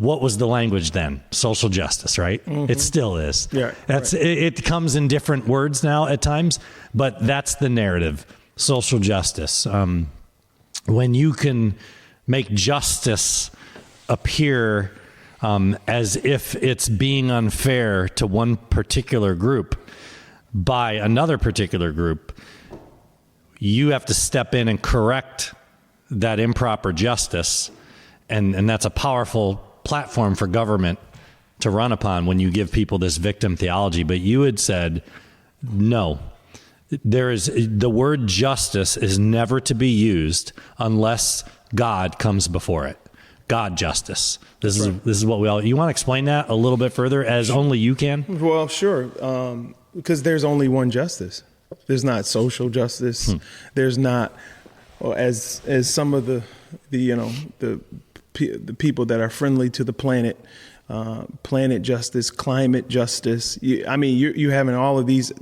what was the language then? Social justice, right? Mm-hmm. It still is. Yeah, it comes in different words now at times, but that's the narrative. Social justice. When you can make justice appear as if it's being unfair to one particular group by another particular group, you have to step in and correct that improper justice. And that's a powerful platform for government to run upon when you give people this victim theology. But you had said, no, the word justice is never to be used unless God comes before it. God justice. This is what you want to explain that a little bit further as only you can? Well, sure. Because there's only one justice. There's not social justice. There's not, as some of the people that are friendly to the planet, planet justice, climate justice. You're having all of these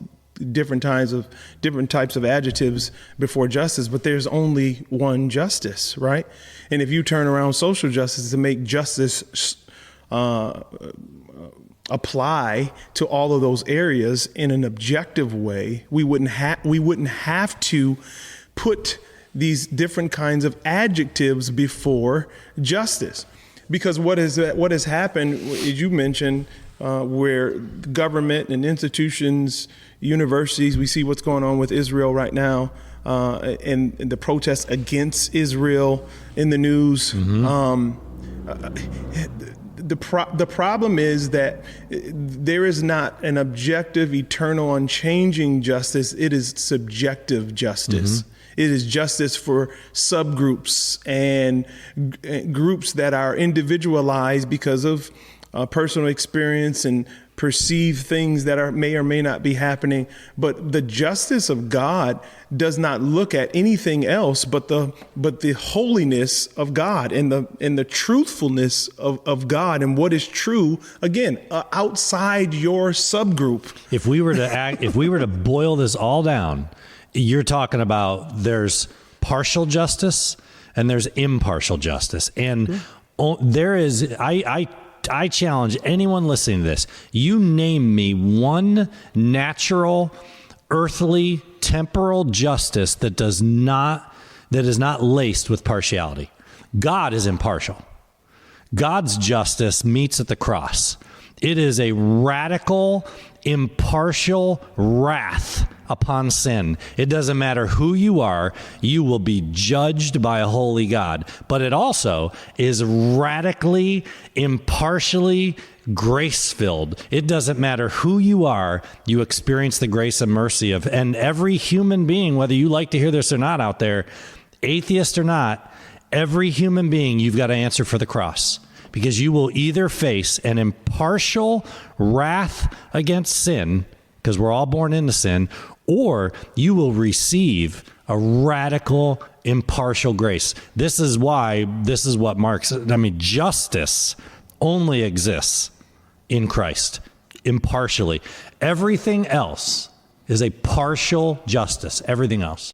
different types of adjectives before justice, but there's only one justice, right? And if you turn around social justice to make justice apply to all of those areas in an objective way, we wouldn't have to put these different kinds of adjectives before justice. Because what has happened, as you mentioned, where government and institutions, universities, we see what's going on with Israel right now, and the protests against Israel in the news. Mm-hmm. The problem is that there is not an objective, eternal, unchanging justice. It is subjective justice. Mm-hmm. It is justice for subgroups and groups that are individualized because of personal experience and perceive things that may or may not be happening. But the justice of God does not look at anything else but the holiness of God and the truthfulness of God and what is true, again, outside your subgroup. If we were to boil this all down, you're talking about there's partial justice and there's impartial justice. And there is, I challenge anyone listening to this. You name me one natural, earthly, temporal justice that is not laced with partiality. God is impartial. God's justice meets at the cross. It is a radical, impartial wrath upon sin. It doesn't matter who you are, you will be judged by a holy God. But it also is radically, impartially grace-filled. It doesn't matter who you are, you experience the grace and mercy of, and every human being, whether you like to hear this or not out there, atheist or not, every human being you've got to answer for the cross. Because you will either face an impartial wrath against sin, because we're all born into sin, or you will receive a radical, impartial grace. This is what marks, justice only exists in Christ, impartially. Everything else is a partial justice, everything else.